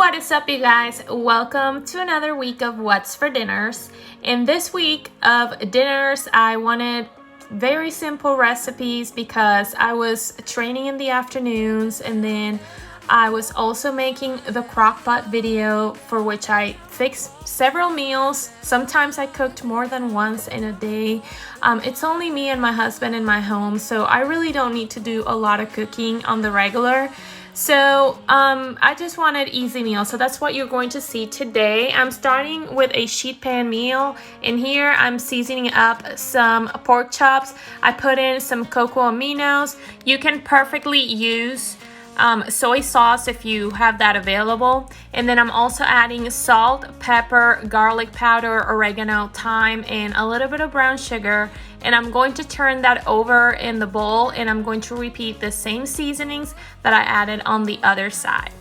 What is up, you guys? Welcome to another week of What's for Dinners. In this week of dinners, I wanted very simple recipes because I was training in the afternoons, and then I was also making the crock-pot video for which I fixed several meals. Sometimes I cooked more than once in a day. It's only me and my husband in my home, so I really don't need to do a lot of cooking on the regular. So I just wanted easy meals, so that's what you're going to see today. I'm starting with a sheet pan meal. In here I'm seasoning up some pork chops. I put in some cocoa aminos. You can perfectly use soy sauce if you have that available, and then I'm also adding salt, pepper, garlic powder, oregano, thyme, and a little bit of brown sugar, and I'm going to turn that over in the bowl, and I'm going to repeat the same seasonings that I added on the other side.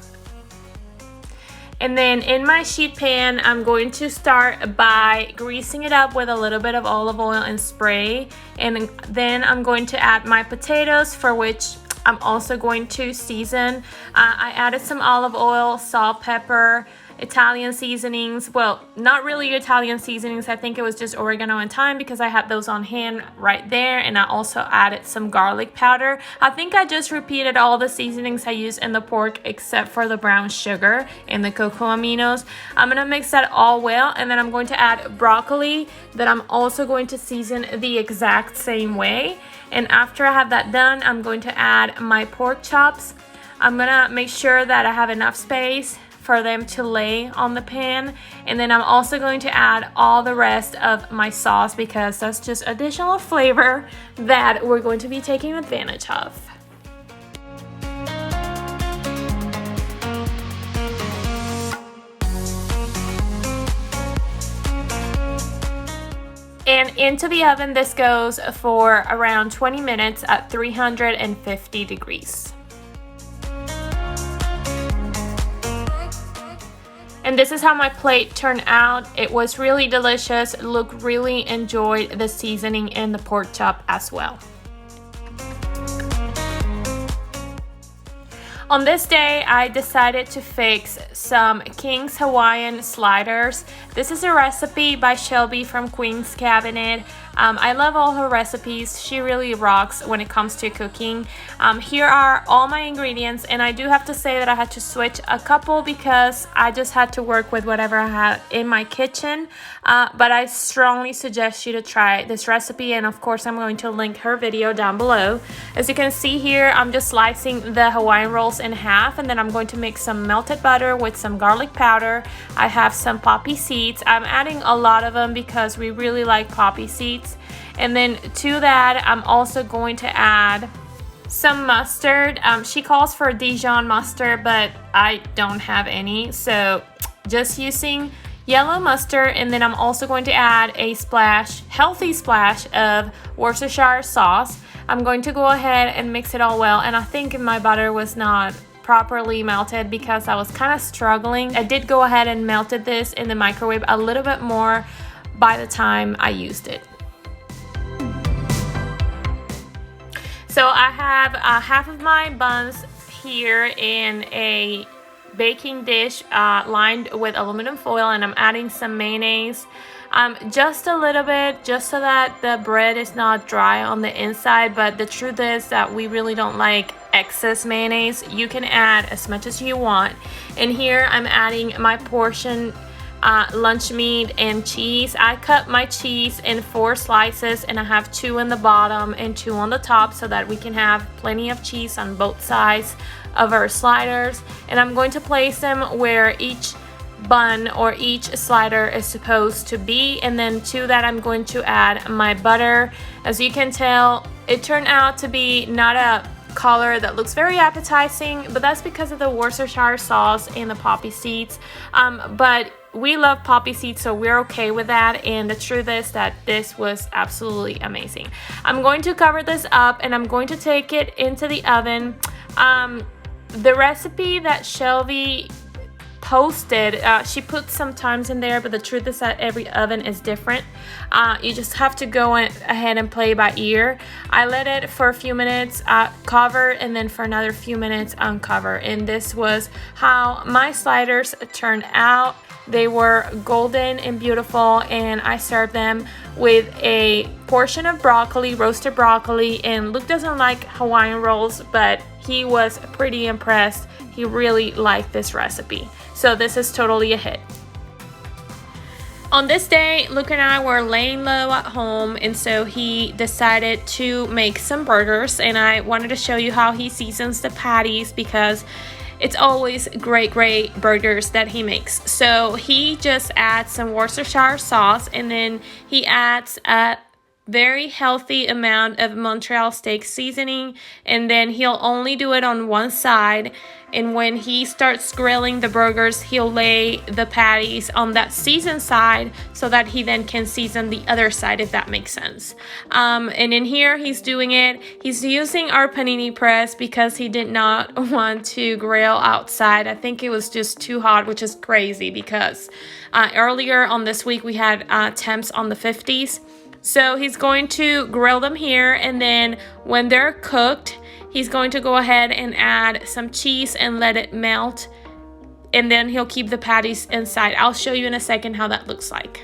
And then in my sheet pan, I'm going to start by greasing it up with a little bit of olive oil and spray, and then I'm going to add my potatoes, for which I'm also going to season. I added some olive oil, salt, pepper, Italian seasonings. Well, not really Italian seasonings. I think it was just oregano and thyme because I had those on hand right there. And I also added some garlic powder. I think I just repeated all the seasonings I used in the pork except for the brown sugar and the cocoa aminos. I'm gonna mix that all well, and then I'm going to add broccoli that I'm also going to season the exact same way. And after I have that done, I'm going to add my pork chops. I'm gonna make sure that I have enough space for them to lay on the pan, and then I'm also going to add all the rest of my sauce because that's just additional flavor that we're going to be taking advantage of. And into the oven, this goes for around 20 minutes at 350 degrees. And this is how my plate turned out. It was really delicious. Look, really enjoyed the seasoning in the pork chop as well. On this day, I decided to fix some King's Hawaiian sliders. This is a recipe by Shelby from Queen's Cabinet. I love all her recipes. She really rocks when it comes to cooking. Here are all my ingredients, and I do have to say that I had to switch a couple because I just had to work with whatever I had in my kitchen. But I strongly suggest you to try this recipe, and of course I'm going to link her video down below. As you can see here, I'm just slicing the Hawaiian rolls in half, and then I'm going to mix some melted butter with some garlic powder. I have some poppy seeds. I'm adding a lot of them because we really like poppy seeds. And then to that, I'm also going to add some mustard. She calls for Dijon mustard, but I don't have any, so just using yellow mustard. And then I'm also going to add a healthy splash of Worcestershire sauce. I'm going to go ahead and mix it all well, and I think my butter was not properly melted because I was kind of struggling. I did go ahead and melted this in the microwave a little bit more by the time I used it. So I have half of my buns here in a baking dish lined with aluminum foil, and I'm adding some mayonnaise, just a little bit, just so that the bread is not dry on the inside. But the truth is that we really don't like excess mayonnaise. You can add as much as you want. And here I'm adding my portion lunch meat and cheese. I cut my cheese in 4 slices, and I have 2 in the bottom and 2 on the top so that we can have plenty of cheese on both sides of our sliders. And I'm going to place them where each bun or each slider is supposed to be, and then to that I'm going to add my butter. As you can tell, it turned out to be not a color that looks very appetizing, but that's because of the Worcestershire sauce and the poppy seeds, but we love poppy seeds, so we're okay with that. And the truth is that this was absolutely amazing. I'm going to cover this up, and I'm going to take it into the oven. The recipe that Shelby posted, she put some times in there, but the truth is that every oven is different. You just have to go ahead and play by ear. I let it for a few minutes cover, and then for another few minutes uncover, and this was how my sliders turned out. They were golden and beautiful, and I served them with a portion of broccoli, roasted broccoli, and Luke doesn't like Hawaiian rolls, but he was pretty impressed. He really liked this recipe. So this is totally a hit. On this day, Luke and I were laying low at home, and so he decided to make some burgers, and I wanted to show you how he seasons the patties because it's always great burgers that he makes. So he just adds some Worcestershire sauce, and then he adds a very healthy amount of Montreal steak seasoning, and then he'll only do it on one side, and when he starts grilling the burgers, he'll lay the patties on that seasoned side so that he then can season the other side, if that makes sense. And in here he's doing it, he's using our panini press because he did not want to grill outside. I think it was just too hot, which is crazy because earlier on this week we had temps on the 50s. So he's going to grill them here, and then when they're cooked, he's going to go ahead and add some cheese and let it melt, and then he'll keep the patties inside. I'll show you in a second how that looks like.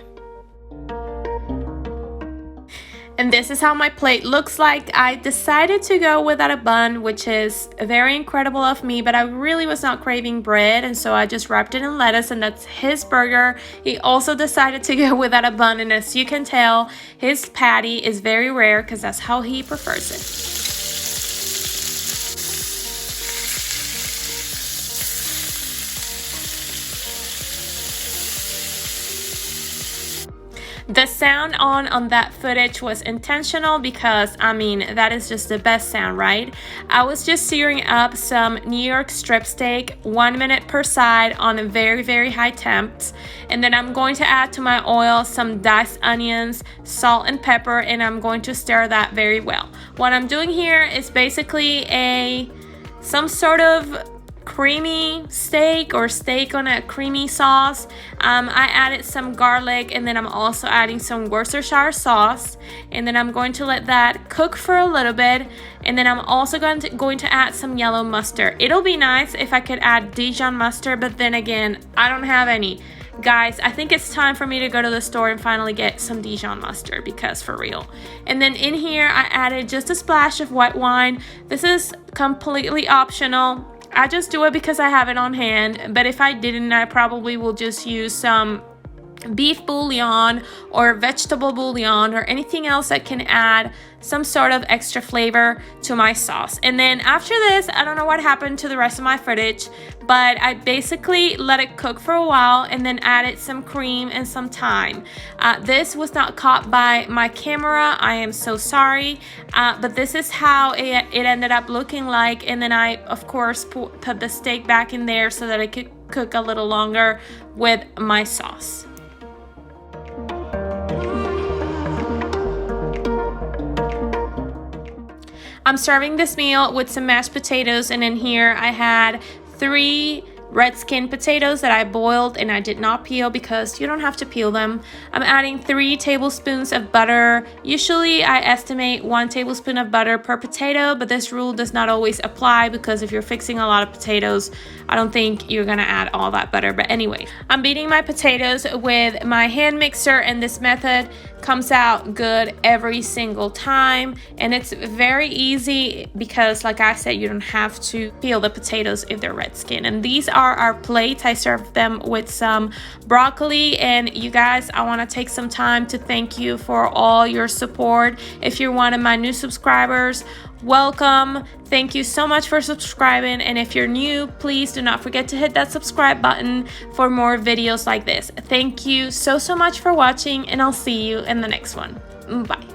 And this is how my plate looks like. I decided to go without a bun, which is very incredible of me, but I really was not craving bread, and so I just wrapped it in lettuce, and that's his burger. He also decided to go without a bun, and as you can tell, his patty is very rare because that's how he prefers it. The sound on that footage was intentional because, I mean, that is just the best sound, right? I was just searing up some New York strip steak, 1 minute per side on very high temps. And then I'm going to add to my oil some diced onions, salt and pepper, and I'm going to stir that very well. What I'm doing here is basically some sort of creamy steak or steak on a creamy sauce. I added some garlic, and then I'm also adding some Worcestershire sauce, and then I'm going to let that cook for a little bit, and then I'm also going to add some yellow mustard. It'll be nice if I could add Dijon mustard, but then again, I don't have any. Guys, I think it's time for me to go to the store and finally get some Dijon mustard, because for real. And then in here I added just a splash of white wine. This is completely optional. I just do it because I have it on hand, but if I didn't, I probably will just use some beef bouillon or vegetable bouillon or anything else that can add some sort of extra flavor to my sauce. And then after this, I don't know what happened to the rest of my footage, but I basically let it cook for a while and then added some cream and some thyme. This was not caught by my camera. I am so sorry, but this is how it ended up looking like. And then I, of course, put the steak back in there so that it could cook a little longer with my sauce. I'm serving this meal with some mashed potatoes, and in here I had 3 red skin potatoes that I boiled and I did not peel because you don't have to peel them. I'm adding 3 tablespoons of butter. Usually I estimate 1 tablespoon of butter per potato, but this rule does not always apply because if you're fixing a lot of potatoes, I don't think you're gonna add all that butter. But anyway, I'm beating my potatoes with my hand mixer, and this method comes out good every single time, and it's very easy because, like I said, you don't have to peel the potatoes if they're red skin. And these are our plates. I served them with some broccoli, and you guys, I want to take some time to thank you for all your support. If you're one of my new subscribers, welcome. Thank you so much for subscribing, and if you're new, please do not forget to hit that subscribe button for more videos like this. Thank you so much for watching, and I'll see you in the next one. Bye.